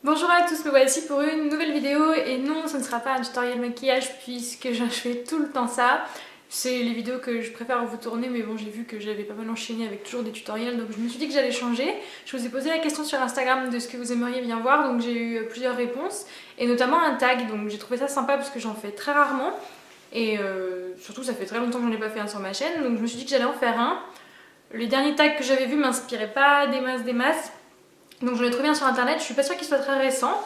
Bonjour à tous, me voici pour une nouvelle vidéo et non, ce ne sera pas un tutoriel maquillage puisque je fais tout le temps ça. C'est les vidéos que je préfère vous tourner, mais bon, j'ai vu que j'avais pas mal enchaîné avec toujours des tutoriels, donc je me suis dit que j'allais changer. Je vous ai posé la question sur Instagram de ce que vous aimeriez bien voir, donc j'ai eu plusieurs réponses et notamment un tag, donc j'ai trouvé ça sympa parce que j'en fais très rarement et surtout ça fait très longtemps que j'en ai pas fait un sur ma chaîne, donc je me suis dit que j'allais en faire un. Les derniers tags que j'avais vus m'inspiraient pas des masses. Donc j'en ai trouvé un sur internet, je suis pas sûre qu'il soit très récent,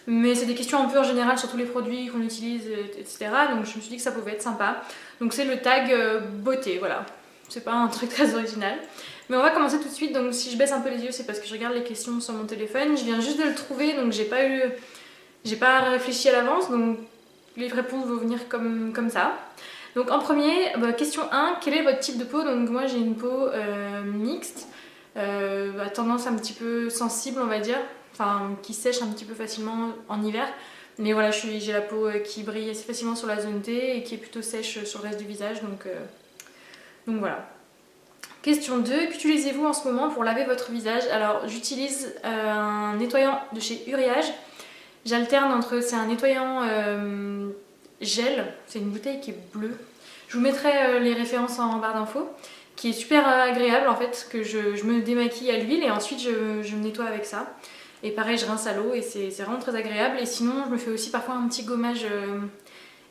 mais c'est des questions un peu en général sur tous les produits qu'on utilise, etc. Donc je me suis dit que ça pouvait être sympa. Donc c'est le tag beauté, voilà. C'est pas un truc très original. Mais on va commencer tout de suite, donc si je baisse un peu les yeux, c'est parce que je regarde les questions sur mon téléphone. Je viens juste de le trouver, donc j'ai pas réfléchi à l'avance, donc les réponses vont venir comme ça. Donc en premier, question 1, quel est votre type de peau? Donc moi j'ai une peau mixte, à tendance un petit peu sensible on va dire, enfin qui sèche un petit peu facilement en hiver. Mais voilà, j'ai la peau qui brille assez facilement sur la zone T et qui est plutôt sèche sur le reste du visage, donc voilà. Question 2, qu'utilisez-vous en ce moment pour laver votre visage? Alors j'utilise un nettoyant de chez Uriage. J'alterne entre, c'est un nettoyant gel, c'est une bouteille qui est bleue. Je vous mettrai les références en barre d'infos, qui est super agréable en fait, que je me démaquille à l'huile et ensuite je me nettoie avec ça. Et pareil, je rince à l'eau et c'est vraiment très agréable. Et sinon, je me fais aussi parfois un petit gommage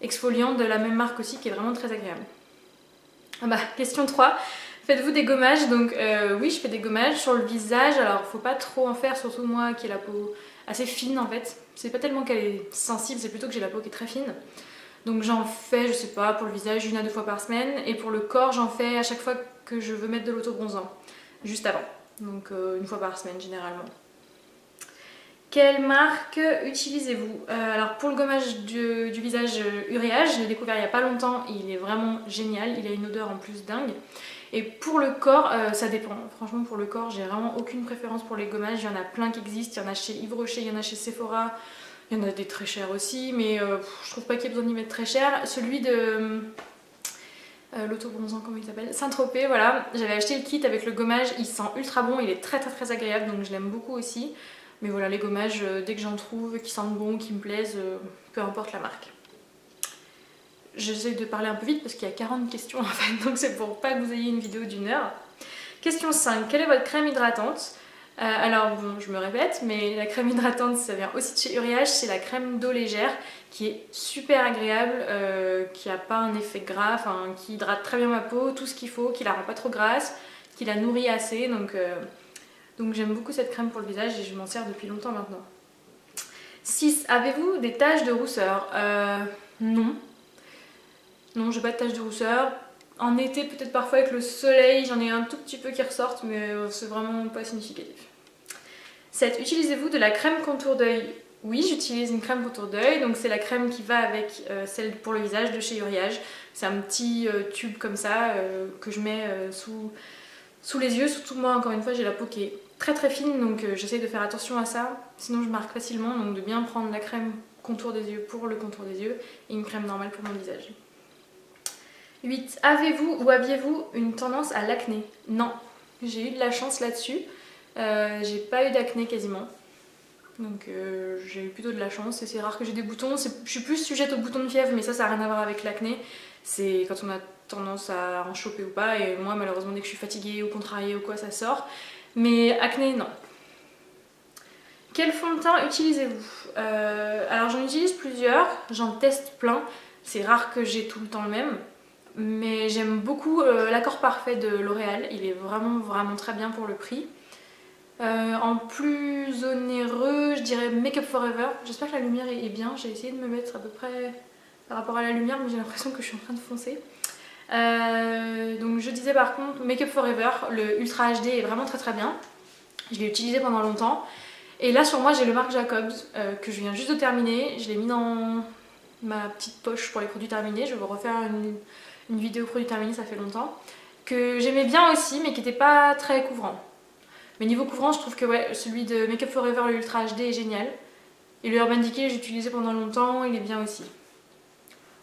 exfoliant de la même marque aussi, qui est vraiment très agréable. Ah bah, question 3. Faites-vous des gommages? Donc oui, je fais des gommages sur le visage. Alors faut pas trop en faire, surtout moi qui ai la peau assez fine en fait. C'est pas tellement qu'elle est sensible, c'est plutôt que j'ai la peau qui est très fine. Donc j'en fais, je sais pas, pour le visage 1 à 2 fois par semaine. Et pour le corps, j'en fais à chaque fois que je veux mettre de l'autobronzant, juste avant. Donc 1 fois par semaine généralement. Quelle marque utilisez-vous? Alors pour le gommage du visage Uriage, je l'ai découvert il n'y a pas longtemps et il est vraiment génial, il a une odeur en plus dingue. Et pour le corps, ça dépend. Franchement pour le corps, j'ai vraiment aucune préférence pour les gommages, il y en a plein qui existent, il y en a chez Yves Rocher, il y en a chez Sephora, il y en a des très chers aussi, mais je trouve pas qu'il y ait besoin d'y mettre très cher. Celui de l'autobronzant, comment il s'appelle? Saint-Tropez, voilà. J'avais acheté le kit avec le gommage, il sent ultra bon, il est très agréable, donc je l'aime beaucoup aussi. Mais voilà, les gommages, dès que j'en trouve, qui sentent bon, qui me plaisent, peu importe la marque. J'essaie de parler un peu vite parce qu'il y a 40 questions en fait, donc c'est pour pas que vous ayez une vidéo d'1 heure. Question 5, quelle est votre crème hydratante? Alors bon, je me répète, mais la crème hydratante, ça vient aussi de chez Uriage, c'est la crème d'eau légère qui est super agréable, qui n'a pas un effet gras, enfin qui hydrate très bien ma peau, tout ce qu'il faut, qui la rend pas trop grasse, qui la nourrit assez, donc j'aime beaucoup cette crème pour le visage et je m'en sers depuis longtemps maintenant. 6. Avez-vous des taches de rousseur? Non. Non, j'ai pas de taches de rousseur. En été, peut-être parfois avec le soleil, j'en ai un tout petit peu qui ressortent, mais c'est vraiment pas significatif. 7. Utilisez-vous de la crème contour d'œil? Oui, j'utilise une crème contour d'œil, donc c'est la crème qui va avec celle pour le visage de chez Uriage. C'est un petit tube comme ça que je mets sous les yeux. Surtout moi, encore une fois, j'ai la peau qui est très fine, donc j'essaye de faire attention à ça, sinon je marque facilement, donc de bien prendre la crème contour des yeux pour le contour des yeux et une crème normale pour mon visage. 8. Avez-vous ou aviez-vous une tendance à l'acné? Non, j'ai eu de la chance là-dessus, j'ai pas eu d'acné quasiment, donc j'ai eu plutôt de la chance et c'est rare que j'ai des boutons. Je suis plus sujette aux boutons de fièvre, mais ça n'a rien à voir avec l'acné, c'est quand on a tendance à en choper ou pas, et moi malheureusement dès que je suis fatiguée ou contrariée ou quoi ça sort. Mais acné, non. Quel fond de teint utilisez-vous? Alors j'en utilise plusieurs, j'en teste plein. C'est rare que j'ai tout le temps le même. Mais j'aime beaucoup l'accord parfait de L'Oréal. Il est vraiment très bien pour le prix. En plus onéreux, je dirais Make Up Forever. J'espère que la lumière est bien. J'ai essayé de me mettre à peu près par rapport à la lumière, mais j'ai l'impression que je suis en train de foncer. Donc je disais par contre Make Up Forever, le Ultra HD est vraiment très bien. Je l'ai utilisé pendant longtemps. Et là sur moi j'ai le Marc Jacobs que je viens juste de terminer. Je l'ai mis dans ma petite poche pour les produits terminés. Je vais vous refaire une vidéo produits terminés, ça fait longtemps. Que j'aimais bien aussi mais qui n'était pas très couvrant. Mais niveau couvrant je trouve que ouais, celui de Make Up Forever, le Ultra HD est génial. Et le Urban Decay j'ai utilisé pendant longtemps, il est bien aussi.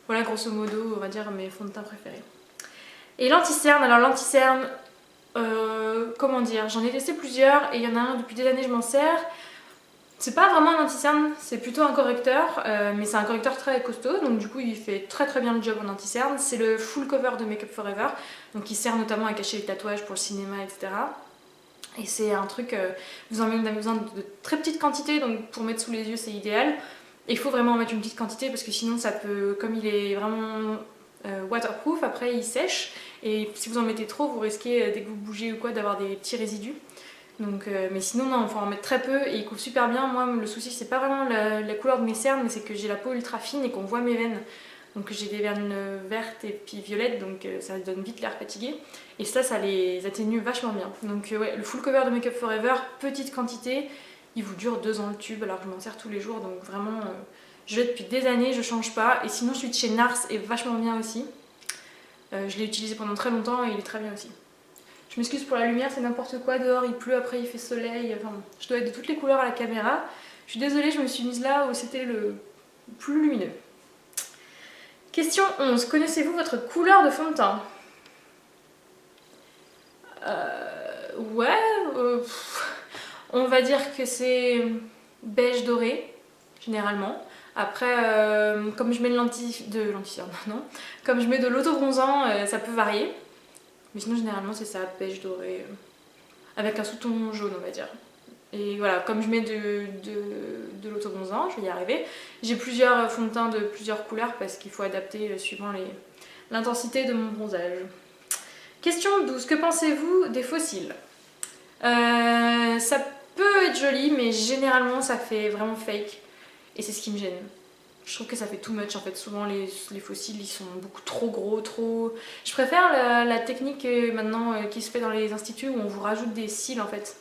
Voilà grosso modo on va dire mes fonds de teint préférés. Et l'anti-cerne, alors l'anti-cerne, comment dire, j'en ai testé plusieurs et il y en a un depuis des années je m'en sers. C'est pas vraiment un anti-cerne, c'est plutôt un correcteur, mais c'est un correcteur très costaud, donc du coup il fait très très bien le job en anti-cerne. C'est le full cover de Make Up For Ever, donc il sert notamment à cacher les tatouages pour le cinéma, etc. Et c'est un truc, vous en avez besoin de très petites quantités, donc pour mettre sous les yeux c'est idéal. Et il faut vraiment en mettre une petite quantité parce que sinon ça peut, comme il est vraiment waterproof, après il sèche. Et si vous en mettez trop, vous risquez dès que vous bougez ou quoi d'avoir des petits résidus. Donc, mais sinon non, il faut en mettre très peu et il couvre super bien. Moi le souci c'est pas vraiment la couleur de mes cernes, mais c'est que j'ai la peau ultra fine et qu'on voit mes veines. Donc j'ai des veines vertes et puis violettes, donc ça donne vite l'air fatigué. Et ça les atténue vachement bien. Donc ouais, le full cover de Make Up For Ever, petite quantité, il vous dure 2 ans le tube alors que je m'en sers tous les jours. Donc vraiment, je l'ai depuis des années, je change pas. Et sinon celui de chez Nars est vachement bien aussi. Je l'ai utilisé pendant très longtemps et il est très bien aussi. Je m'excuse pour la lumière, c'est n'importe quoi dehors, il pleut, après il fait soleil. Enfin, je dois être de toutes les couleurs à la caméra. Je suis désolée, je me suis mise là où c'était le plus lumineux. Question 11. Connaissez-vous votre couleur de fond de teint? Ouais, on va dire que c'est beige doré, généralement. Après, comme je mets comme je mets de l'autobronzant, ça peut varier. Mais sinon, généralement, c'est ça, beige doré, avec un sous-ton jaune, on va dire. Et voilà, comme je mets de l'autobronzant, je vais y arriver. J'ai plusieurs fonds de teint de plusieurs couleurs parce qu'il faut adapter suivant l'intensité de mon bronzage. Question 12. Que pensez-vous des fossiles? Ça peut être joli, mais généralement ça fait vraiment fake. Et c'est ce qui me gêne. Je trouve que ça fait too much en fait. Souvent les fossiles ils sont beaucoup trop gros, trop... Je préfère la technique maintenant qui se fait dans les instituts où on vous rajoute des cils en fait.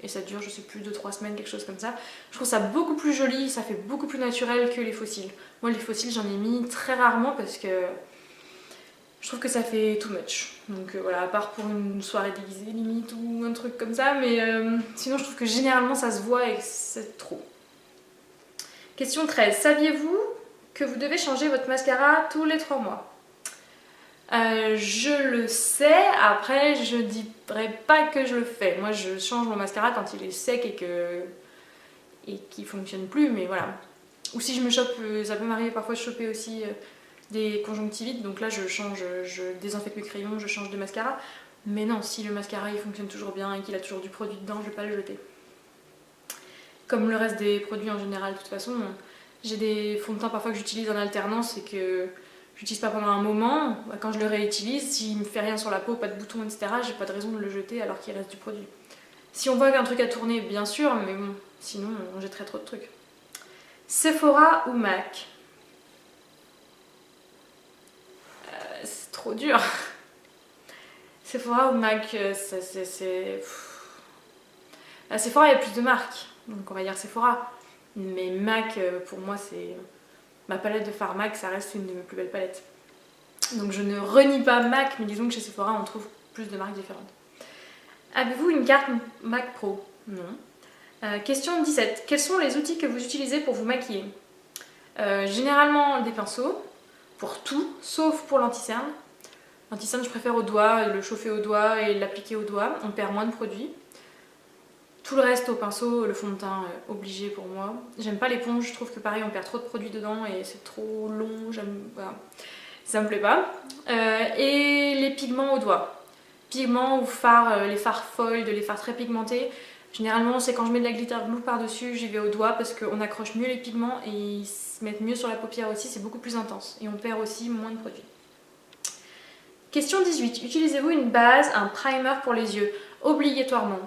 Et ça dure, je sais plus, 2-3 semaines, quelque chose comme ça. Je trouve ça beaucoup plus joli, ça fait beaucoup plus naturel que les fossiles. Moi les fossiles j'en ai mis très rarement parce que je trouve que ça fait too much. Donc voilà, à part pour une soirée déguisée limite ou un truc comme ça, mais sinon je trouve que généralement ça se voit et c'est trop. Question 13. Saviez-vous que vous devez changer votre mascara tous les 3 mois? Je le sais, après je dirais pas que je le fais. Moi je change mon mascara quand il est sec et qu'il fonctionne plus, mais voilà. Ou si je me chope, ça peut m'arriver parfois de choper aussi des conjonctivites, donc là je désinfecte mes crayons, je change de mascara. Mais non, si le mascara il fonctionne toujours bien et qu'il a toujours du produit dedans, je vais pas le jeter. Comme le reste des produits en général, de toute façon, j'ai des fonds de teint parfois que j'utilise en alternance et que j'utilise pas pendant un moment. Quand je le réutilise, s'il me fait rien sur la peau, pas de boutons, etc., j'ai pas de raison de le jeter alors qu'il reste du produit. Si on voit qu'un truc a tourné, bien sûr, mais bon, sinon on jetterait trop de trucs. Sephora ou MAC? C'est trop dur. Sephora ou MAC, à Sephora il y a plus de marques, donc on va dire Sephora. Mais MAC, pour moi, c'est ma palette de fard MAC, ça reste une de mes plus belles palettes. Donc je ne renie pas MAC, mais disons que chez Sephora on trouve plus de marques différentes. Avez-vous une carte MAC Pro? Non. Question 17. Quels sont les outils que vous utilisez pour vous maquiller? Généralement des pinceaux, pour tout, sauf pour l'anti-cerne. L'anti-cerne je préfère au doigt, le chauffer au doigt et l'appliquer au doigt, on perd moins de produits. Tout le reste au pinceau, le fond de teint obligé pour moi. J'aime pas l'éponge, je trouve que pareil on perd trop de produits dedans et c'est trop long, voilà. Ça me plaît pas. Et les pigments au doigt. Pigments ou fards, les fards foiled, les fards très pigmentés. Généralement c'est quand je mets de la glitter glue par-dessus, j'y vais au doigt parce qu'on accroche mieux les pigments et ils se mettent mieux sur la paupière aussi, c'est beaucoup plus intense. Et on perd aussi moins de produits. Question 18. Utilisez-vous une base, un primer pour les yeux? Obligatoirement.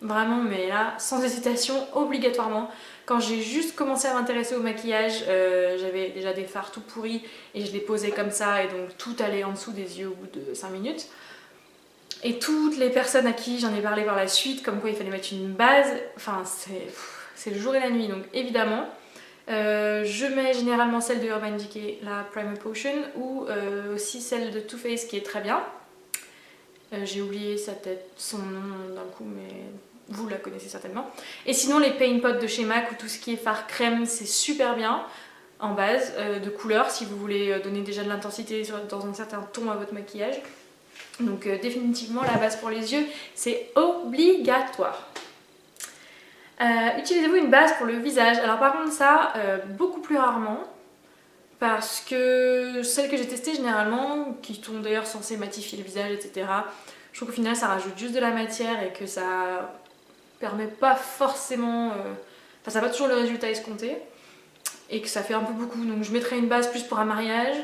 Vraiment, mais là, sans hésitation, obligatoirement. Quand j'ai juste commencé à m'intéresser au maquillage, j'avais déjà des fards tout pourris et je les posais comme ça et donc tout allait en dessous des yeux au bout de 5 minutes. Et toutes les personnes à qui j'en ai parlé par la suite, comme quoi il fallait mettre une base, enfin c'est le jour et la nuit. Donc évidemment, je mets généralement celle de Urban Decay, la Primer Potion, ou aussi celle de Too Faced qui est très bien. J'ai oublié son nom d'un coup, mais vous la connaissez certainement. Et sinon les Paint Pot de chez MAC ou tout ce qui est fard crème, c'est super bien en base de couleur si vous voulez donner déjà de l'intensité dans un certain ton à votre maquillage. Donc définitivement la base pour les yeux, c'est obligatoire. Utilisez-vous une base pour le visage? Alors par contre ça, beaucoup plus rarement. Parce que celles que j'ai testées généralement, qui sont d'ailleurs censées matifier le visage, etc., je trouve qu'au final ça rajoute juste de la matière et que ça permet pas forcément... Enfin ça n'a pas toujours le résultat escompté. Et que ça fait un peu beaucoup. Donc je mettrais une base plus pour un mariage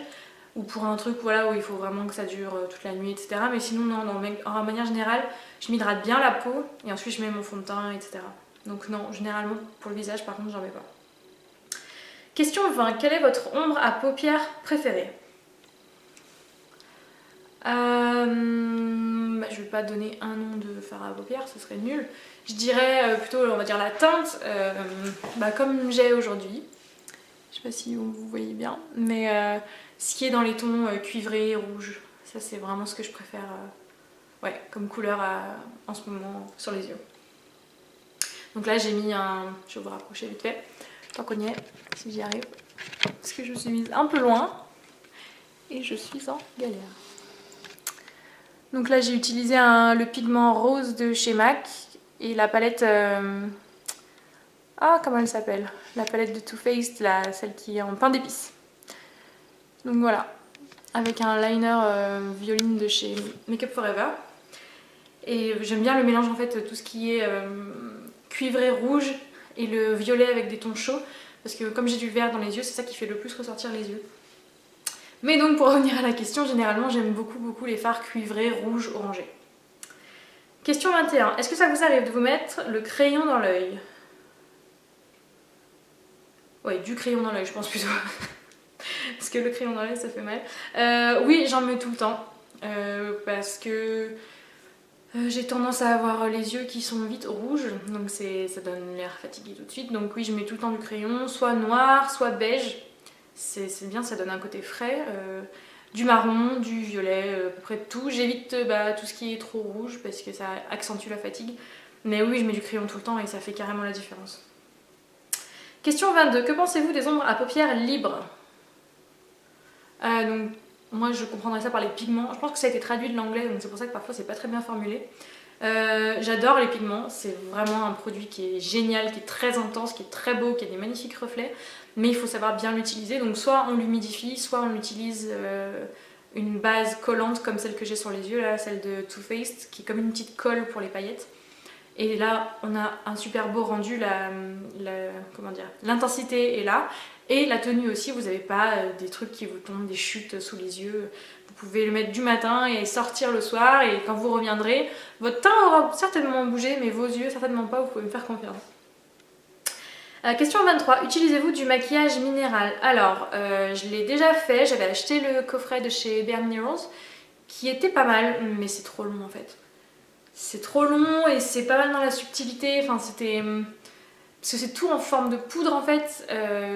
ou pour un truc voilà, où il faut vraiment que ça dure toute la nuit, etc. Mais sinon non, en manière générale, je m'hydrate bien la peau et ensuite je mets mon fond de teint, etc. Donc non, généralement pour le visage par contre j'en mets pas. Question 20. Quelle est votre ombre à paupières préférée? Je vais pas donner un nom de fard à paupières, ce serait nul. Je dirais plutôt, on va dire la teinte, comme j'ai aujourd'hui. Je sais pas si vous voyez bien, mais ce qui est dans les tons cuivrés, rouges, ça c'est vraiment ce que je préfère comme couleur en ce moment sur les yeux. Donc là j'ai mis un... Je vais vous rapprocher vite fait, tant qu'on y est, si j'y arrive. Parce que je me suis mise un peu loin et je suis en galère. Donc là j'ai utilisé le pigment rose de chez MAC et la palette... comment elle s'appelle? La palette de Too Faced, celle qui est en pain d'épices. Donc voilà, avec un liner violine de chez Make Up For Ever. Et j'aime bien le mélange en fait, tout ce qui est cuivré rouge et le violet avec des tons chauds. Parce que comme j'ai du vert dans les yeux, c'est ça qui fait le plus ressortir les yeux. Mais donc pour revenir à la question, généralement j'aime beaucoup les fards cuivrés, rouge, orangé. Question 21. Est-ce que ça vous arrive de vous mettre le crayon dans l'œil? Ouais, du crayon dans l'œil je pense plutôt. Parce que le crayon dans l'œil ça fait mal. Oui, j'en mets tout le temps. Parce que j'ai tendance à avoir les yeux qui sont vite rouges. Donc ça donne l'air fatigué tout de suite. Donc oui, je mets tout le temps du crayon, soit noir, soit beige. C'est bien, ça donne un côté frais. Du marron, du violet, à peu près tout. J'évite tout ce qui est trop rouge parce que ça accentue la fatigue. Mais oui, je mets du crayon tout le temps et ça fait carrément la différence. Question 22. Que pensez-vous des ombres à paupières libres? Donc moi je comprendrais ça par les pigments. Je pense que ça a été traduit de l'anglais, donc c'est pour ça que parfois c'est pas très bien formulé. J'adore les pigments, c'est vraiment un produit qui est génial, qui est très intense, qui est très beau, qui a des magnifiques reflets, mais il faut savoir bien l'utiliser. Donc soit on l'humidifie, soit on utilise une base collante comme celle que j'ai sur les yeux, là, celle de Too Faced, qui est comme une petite colle pour les paillettes. Et là on a un super beau rendu, l'intensité est là. Et la tenue aussi, vous n'avez pas des trucs qui vous tombent, des chutes sous les yeux. Vous pouvez le mettre du matin et sortir le soir, et quand vous reviendrez, votre teint aura certainement bougé, mais vos yeux certainement pas, vous pouvez me faire confiance. Question 23, utilisez-vous du maquillage minéral? Alors, je l'ai déjà fait, j'avais acheté le coffret de chez Bare Minerals, qui était pas mal, mais c'est trop long en fait. C'est trop long et c'est pas mal dans la subtilité, enfin c'était... Parce que c'est tout en forme de poudre en fait,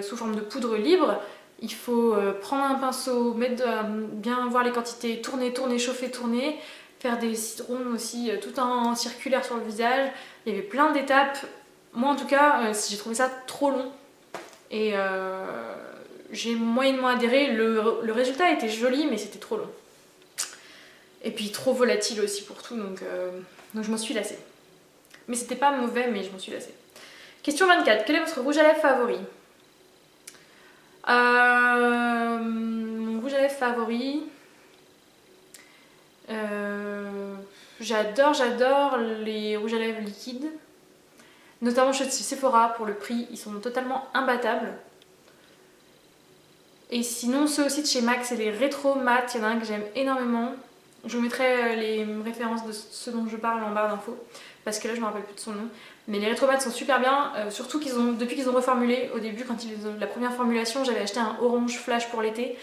sous forme de poudre libre. Il faut prendre un pinceau, bien voir les quantités, tourner, chauffer, tourner, faire des citrons aussi tout en circulaire sur le visage. Il y avait plein d'étapes. Moi en tout cas, j'ai trouvé ça trop long. Et j'ai moyennement adhéré. Le résultat était joli, mais c'était trop long. Et puis trop volatile aussi pour tout, donc je m'en suis lassée. Mais c'était pas mauvais, mais je m'en suis lassée. Question 24. Quel est votre rouge à lèvres favori? Mon rouge à lèvres favori... J'adore les rouges à lèvres liquides. Notamment chez Sephora, pour le prix, ils sont totalement imbattables. Et sinon, ceux aussi de chez MAC, c'est les rétro mat. Il y en a un que j'aime énormément. Je vous mettrai les références de ce dont je parle en barre d'infos, parce que là je me rappelle plus de son nom. Mais les rétro mat sont super bien, surtout depuis qu'ils ont reformulé. Au début, la première formulation, j'avais acheté un orange flash pour l'été.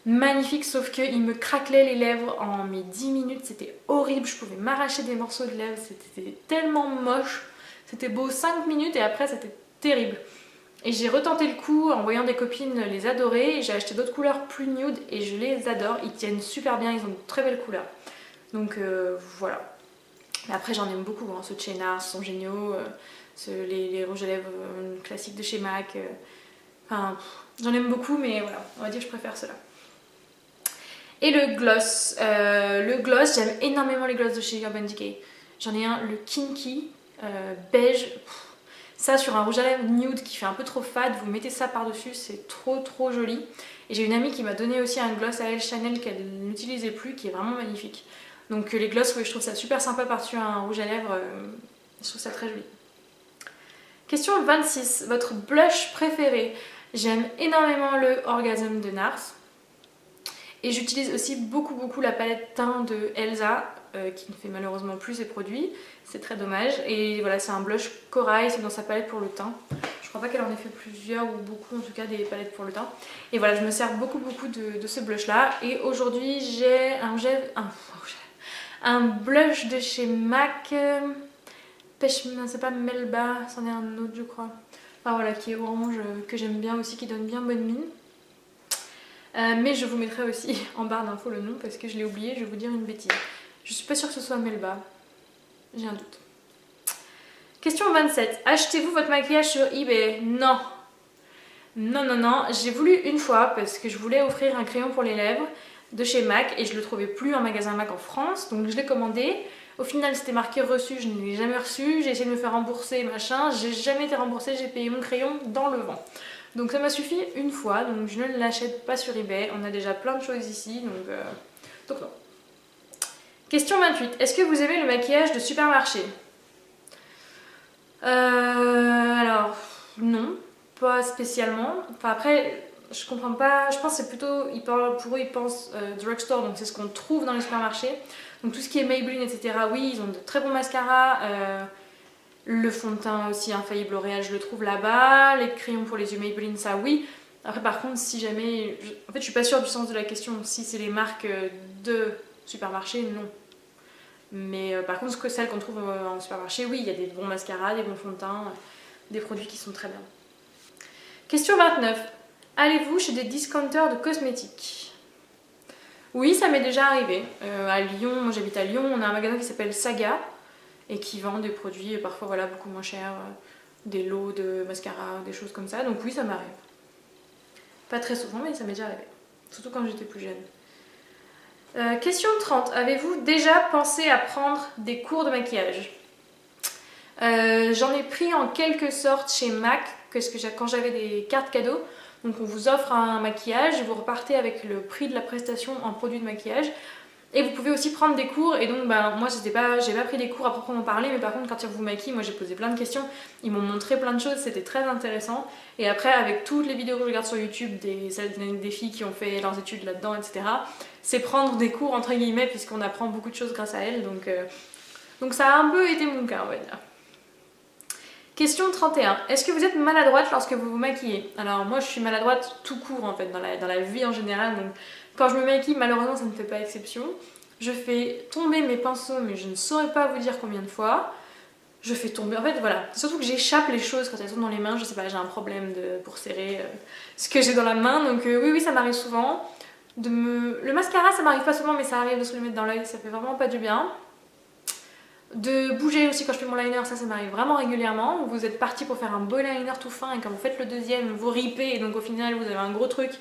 Magnifique, sauf qu'il me craquelait les lèvres en 10 minutes, c'était horrible, je pouvais m'arracher des morceaux de lèvres, c'était tellement moche. C'était beau 5 minutes et après c'était terrible. Et j'ai retenté le coup en voyant des copines les adorer. J'ai acheté d'autres couleurs plus nude et je les adore. Ils tiennent super bien, ils ont de très belles couleurs. Donc voilà. Mais après j'en aime beaucoup, hein. Ceux de chez NARS sont géniaux. Les rouges à lèvres classiques de chez MAC. Enfin, j'en aime beaucoup, mais voilà, on va dire que je préfère ceux-là. Et le gloss. J'aime énormément les gloss de chez Urban Decay. J'en ai un, le Kinky, beige. Ça sur un rouge à lèvres nude qui fait un peu trop fade, vous mettez ça par dessus, c'est trop joli. Et j'ai une amie qui m'a donné aussi un gloss à elle Chanel qu'elle n'utilisait plus, qui est vraiment magnifique. Donc les glosses, oui, je trouve ça super sympa par-dessus un rouge à lèvres, je trouve ça très joli. Question 26, votre blush préféré? J'aime énormément le Orgasm de NARS. Et j'utilise aussi beaucoup la palette teint de Elsa, qui ne fait malheureusement plus ses produits. C'est très dommage. Et voilà, c'est un blush corail, c'est dans sa palette pour le teint. Je crois pas qu'elle en ait fait plusieurs ou beaucoup en tout cas des palettes pour le teint. Et voilà, je me sers beaucoup de ce blush là. Et aujourd'hui j'ai un blush de chez MAC. C'est pas Melba, c'en est un autre je crois. Enfin voilà, qui est orange, que j'aime bien aussi, qui donne bien bonne mine. Mais je vous mettrai aussi en barre d'infos le nom parce que je l'ai oublié, je vais vous dire une bêtise. Je suis pas sûre que ce soit Melba, j'ai un doute. Question 27. Achetez-vous votre maquillage sur eBay? Non. Non. J'ai voulu une fois parce que je voulais offrir un crayon pour les lèvres de chez MAC et je le trouvais plus en magasin MAC en France, donc je l'ai commandé. Au final c'était marqué reçu, je ne l'ai jamais reçu, j'ai essayé de me faire rembourser machin, j'ai jamais été remboursée, j'ai payé mon crayon dans le vent. Donc ça m'a suffi une fois, donc je ne l'achète pas sur eBay, on a déjà plein de choses ici, donc non. Question 28, est-ce que vous aimez le maquillage de supermarché? Alors non, pas spécialement. Enfin après, je comprends pas, je pense que c'est plutôt, pour eux ils pensent drugstore, donc c'est ce qu'on trouve dans les supermarchés. Donc tout ce qui est Maybelline, etc. Oui, ils ont de très bons mascaras. Le fond de teint aussi infaillible L'Oréal, je le trouve là-bas. Les crayons pour les yeux Maybelline, ça oui. Après par contre, si jamais... En fait, je suis pas sûre du sens de la question. Si c'est les marques de supermarché, non. Mais par contre, celles qu'on trouve en supermarché, oui, il y a des bons mascaras, des bons fonds de teint, des produits qui sont très bien. Question 29. Allez-vous chez des discounters de cosmétiques? Oui, ça m'est déjà arrivé. À Lyon, moi j'habite à Lyon, on a un magasin qui s'appelle Saga et qui vend des produits parfois voilà, beaucoup moins chers, des lots de mascara, des choses comme ça. Donc oui, ça m'arrive. Pas très souvent, mais ça m'est déjà arrivé. Surtout quand j'étais plus jeune. Question 30. Avez-vous déjà pensé à prendre des cours de maquillage? J'en ai pris en quelque sorte chez MAC, quand j'avais des cartes cadeaux. Donc on vous offre un maquillage, vous repartez avec le prix de la prestation en produit de maquillage. Et vous pouvez aussi prendre des cours, et donc moi j'ai pas pris des cours à proprement parler, mais par contre quand ils vous maquillent, moi j'ai posé plein de questions, ils m'ont montré plein de choses, c'était très intéressant. Et après avec toutes les vidéos que je regarde sur YouTube, des filles qui ont fait leurs études là-dedans, etc. C'est prendre des cours entre guillemets, puisqu'on apprend beaucoup de choses grâce à elles, donc ça a un peu été mon cas on va dire. Question 31. Est-ce que vous êtes maladroite lorsque vous vous maquillez? Alors moi je suis maladroite tout court en fait, dans la vie en général, donc quand je me maquille malheureusement ça ne fait pas exception. Je fais tomber mes pinceaux mais je ne saurais pas vous dire combien de fois. Je fais tomber, en fait voilà, surtout que j'échappe les choses quand elles sont dans les mains, je sais pas, j'ai un problème pour serrer ce que j'ai dans la main, donc oui ça m'arrive souvent. Le mascara ça m'arrive pas souvent mais ça arrive de se le mettre dans l'œil, ça fait vraiment pas du bien. De bouger aussi quand je fais mon liner, ça m'arrive vraiment régulièrement. Vous êtes parti pour faire un beau liner tout fin et quand vous faites le deuxième, vous ripez et donc au final vous avez un gros truc.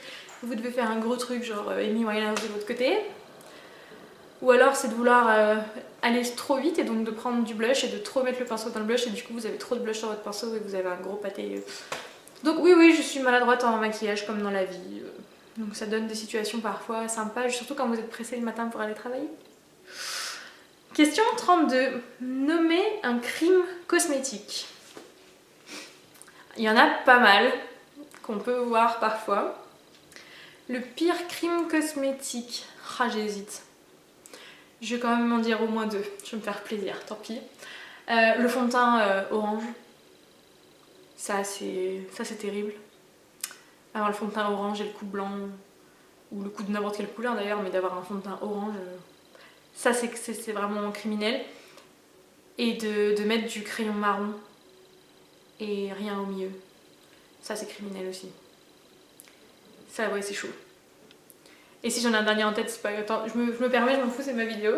Vous devez faire un gros truc genre Amy Winehouse de l'autre côté. Ou alors c'est de vouloir aller trop vite et donc de prendre du blush et de trop mettre le pinceau dans le blush et du coup vous avez trop de blush sur votre pinceau et vous avez un gros pâté. Donc oui je suis maladroite en maquillage comme dans la vie. Donc ça donne des situations parfois sympas, surtout quand vous êtes pressé le matin pour aller travailler. Question 32. Nommez un crime cosmétique. Il y en a pas mal qu'on peut voir parfois. Le pire crime cosmétique. J'hésite. Je vais quand même en dire au moins 2. Je vais me faire plaisir, tant pis. Le fond de teint orange. Ça c'est terrible. Avoir le fond de teint orange et le coup blanc, ou le coup de n'importe quelle couleur d'ailleurs, mais d'avoir un fond de teint orange... Ça c'est vraiment criminel. Et de mettre du crayon marron et rien au milieu. Ça c'est criminel aussi. Ça ouais c'est chaud. Et si j'en ai un dernier en tête, c'est pas... Attends, je me permets, je m'en fous, c'est ma vidéo.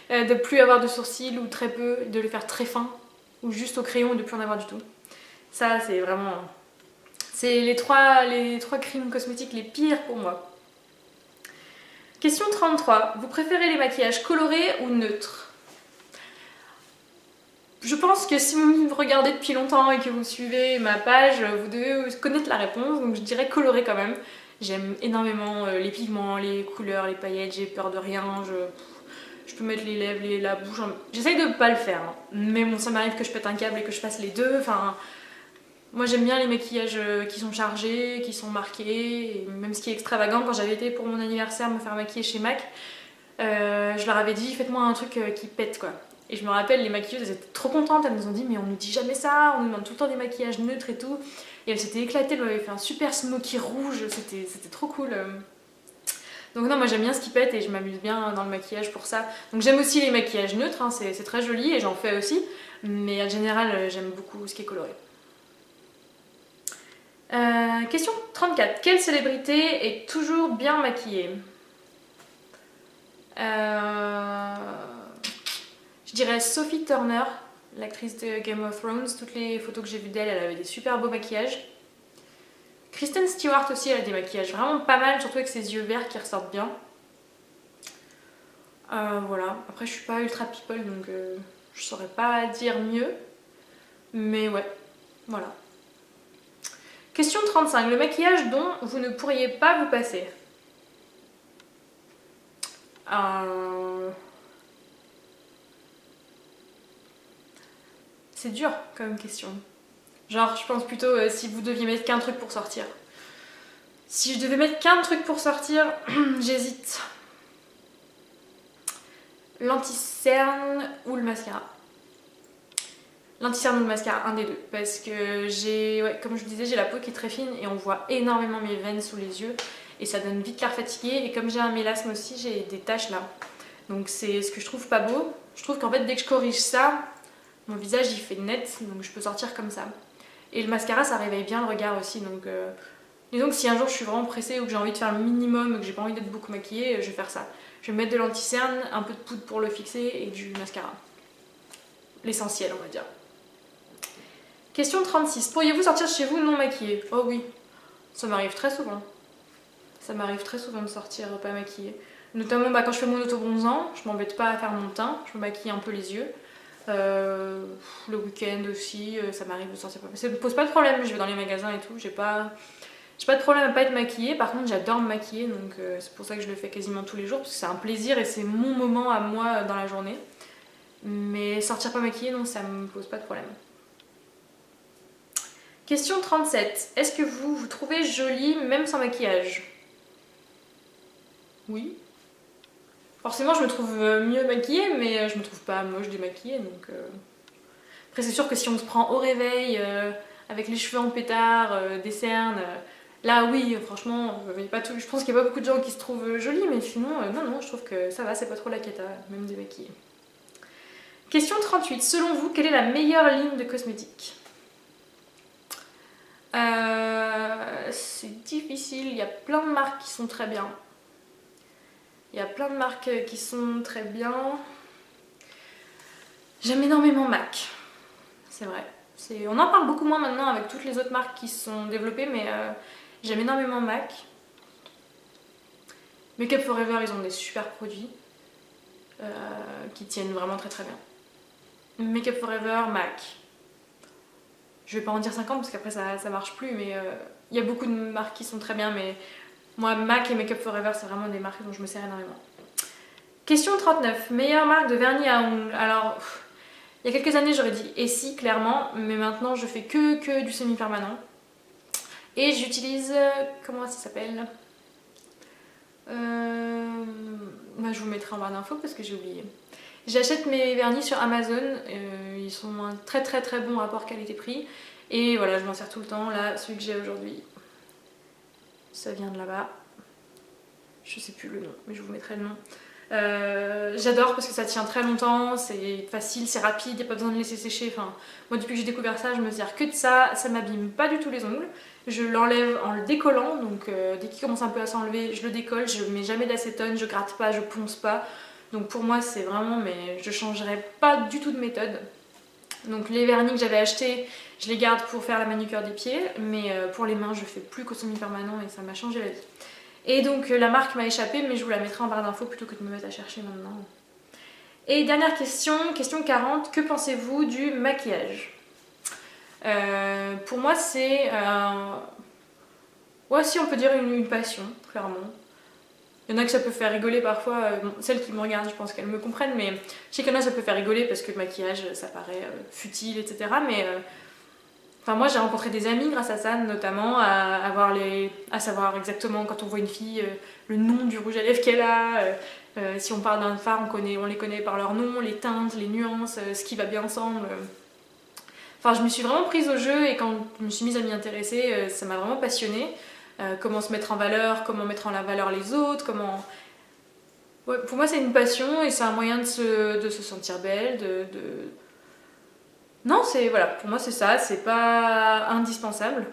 De plus avoir de sourcils ou très peu, de les faire très fins. Ou juste au crayon et de plus en avoir du tout. Ça c'est vraiment... C'est les trois crimes cosmétiques les pires pour moi. Question 33. Vous préférez les maquillages colorés ou neutres? Je pense que si vous me regardez depuis longtemps et que vous suivez ma page, vous devez connaître la réponse, donc je dirais coloré quand même. J'aime énormément les pigments, les couleurs, les paillettes, j'ai peur de rien, je peux mettre les lèvres, la bouche, j'essaye de pas le faire, hein. Mais bon, ça m'arrive que je pète un câble et que je fasse les deux, enfin... Moi j'aime bien les maquillages qui sont chargés, qui sont marqués, et même ce qui est extravagant. Quand j'avais été pour mon anniversaire me faire maquiller chez MAC, je leur avais dit faites-moi un truc qui pète quoi. Et je me rappelle, les maquilleuses elles étaient trop contentes, elles nous ont dit mais on nous dit jamais ça, on nous demande tout le temps des maquillages neutres et tout. Et elles s'étaient éclatées, elles m'avaient fait un super smoky rouge, c'était trop cool. Donc non, moi j'aime bien ce qui pète et je m'amuse bien dans le maquillage pour ça. Donc j'aime aussi les maquillages neutres, hein, c'est très joli et j'en fais aussi. Mais en général j'aime beaucoup ce qui est coloré. Question 34. Quelle célébrité est toujours bien maquillée? Je dirais Sophie Turner, l'actrice de Game of Thrones. Toutes les photos que j'ai vues d'elle, elle avait des super beaux maquillages. Kristen Stewart aussi, elle a des maquillages vraiment pas mal, surtout avec ses yeux verts qui ressortent bien. Voilà. Après, je suis pas ultra people, donc je saurais pas dire mieux. Mais ouais, voilà. Question 35. Le maquillage dont vous ne pourriez pas vous passer. C'est dur comme question. Genre, je pense plutôt si vous deviez mettre qu'un truc pour sortir. Si je devais mettre qu'un truc pour sortir, j'hésite. L'anti-cerne ou le mascara. L'anti-cerne ou le mascara, un des deux. Parce que j'ai, ouais, comme je vous disais, j'ai la peau qui est très fine et on voit énormément mes veines sous les yeux. Et ça donne vite l'air fatigué. Et comme j'ai un mélasme aussi, j'ai des taches là. Donc c'est ce que je trouve pas beau. Je trouve qu'en fait, dès que je corrige ça, mon visage il fait net. Donc je peux sortir comme ça. Et le mascara, ça réveille bien le regard aussi. Donc disons que si un jour je suis vraiment pressée ou que j'ai envie de faire le minimum et que j'ai pas envie d'être beaucoup maquillée, je vais faire ça. Je vais mettre de l'anti-cerne, un peu de poudre pour le fixer et du mascara. L'essentiel, on va dire. Question 36. Pourriez-vous sortir de chez vous non maquillée? Oh oui, ça m'arrive très souvent. Ça m'arrive très souvent de sortir pas maquillée. Notamment quand je fais mon auto-bronzant, je m'embête pas à faire mon teint, je me maquille un peu les yeux. Le week-end aussi, ça m'arrive de sortir pas maquillée. Ça me pose pas de problème, je vais dans les magasins et tout, j'ai pas de problème à pas être maquillée. Par contre, j'adore me maquiller, donc c'est pour ça que je le fais quasiment tous les jours, parce que c'est un plaisir et c'est mon moment à moi dans la journée. Mais sortir pas maquillée, non, ça me pose pas de problème. Question 37. Est-ce que vous vous trouvez jolie même sans maquillage? Oui. Forcément, je me trouve mieux maquillée, mais je me trouve pas moche démaquillée. Donc, après, c'est sûr que si on se prend au réveil, avec les cheveux en pétard, des cernes, là oui, franchement, je pense qu'il n'y a pas beaucoup de gens qui se trouvent jolies, mais sinon, non, je trouve que ça va, c'est pas trop la cata, même démaquillée. Question 38. Selon vous, quelle est la meilleure ligne de cosmétiques? C'est difficile, il y a plein de marques qui sont très bien. J'aime énormément MAC, c'est vrai. On en parle beaucoup moins maintenant avec toutes les autres marques qui se sont développées, mais j'aime énormément MAC. Make Up For Ever, ils ont des super produits qui tiennent vraiment très très bien. Make Up For Ever, MAC. Je vais pas en dire 50 parce qu'après ça marche plus, mais il y a beaucoup de marques qui sont très bien, mais moi MAC et Make Up For Ever c'est vraiment des marques dont je me sers énormément. Question 39. Meilleure marque de vernis à ongles. Alors, il y a quelques années j'aurais dit Essie clairement, mais maintenant je fais que du semi-permanent. Et j'utilise, comment ça s'appelle, je vous mettrai en barre d'infos parce que j'ai oublié. J'achète mes vernis sur Amazon, ils sont un très bon rapport qualité-prix. Et voilà, je m'en sers tout le temps. Là, celui que j'ai aujourd'hui, ça vient de là-bas. Je sais plus le nom, mais je vous mettrai le nom. J'adore parce que ça tient très longtemps, c'est facile, c'est rapide, il n'y a pas besoin de laisser sécher. Enfin, moi depuis que j'ai découvert ça, je me sers que de ça, ça m'abîme pas du tout les ongles. Je l'enlève en le décollant, donc dès qu'il commence un peu à s'enlever, je le décolle, je mets jamais d'acétone, je gratte pas, je ponce pas. Donc pour moi c'est vraiment, mais je changerai pas du tout de méthode. Donc les vernis que j'avais achetés, je les garde pour faire la manucure des pieds, mais pour les mains je fais plus qu'au semi-permanent et ça m'a changé la vie. Et donc la marque m'a échappé, mais je vous la mettrai en barre d'infos plutôt que de me mettre à chercher maintenant. Et dernière question, question 40, que pensez-vous du maquillage? Pour moi c'est, ouais, si on peut dire une passion, clairement. Il y en a que ça peut faire rigoler parfois, bon, celles qui me regardent je pense qu'elles me comprennent, mais je sais qu'il y en a ça peut faire rigoler parce que le maquillage ça paraît futile, etc. Mais enfin, moi j'ai rencontré des amis grâce à ça, notamment à savoir exactement quand on voit une fille le nom du rouge à lèvres qu'elle a. Si on parle d'un fard, on les connaît par leur nom, les teintes, les nuances, ce qui va bien ensemble. Enfin, je me suis vraiment prise au jeu et quand je me suis mise à m'y intéresser, ça m'a vraiment passionnée. Comment se mettre en valeur, comment mettre en la valeur les autres, comment... Ouais, pour moi c'est une passion et c'est un moyen de se sentir belle, Non, c'est... Voilà, pour moi c'est ça, c'est pas indispensable.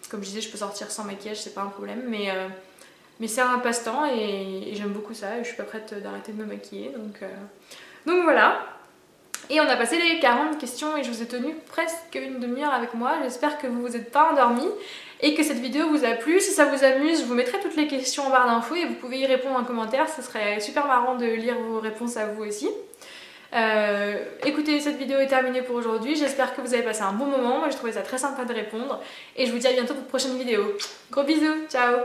Comme je disais, je peux sortir sans maquillage, c'est pas un problème, mais c'est un passe-temps et j'aime beaucoup ça et je suis pas prête d'arrêter de me maquiller, donc voilà. Et on a passé les 40 questions et je vous ai tenu presque une demi-heure avec moi. J'espère que vous vous êtes pas endormis et que cette vidéo vous a plu. Si ça vous amuse, je vous mettrai toutes les questions en barre d'infos et vous pouvez y répondre en commentaire. Ce serait super marrant de lire vos réponses à vous aussi. Écoutez, cette vidéo est terminée pour aujourd'hui. J'espère que vous avez passé un bon moment. Moi, j'ai trouvé ça très sympa de répondre. Et je vous dis à bientôt pour une prochaine vidéo. Gros bisous, ciao!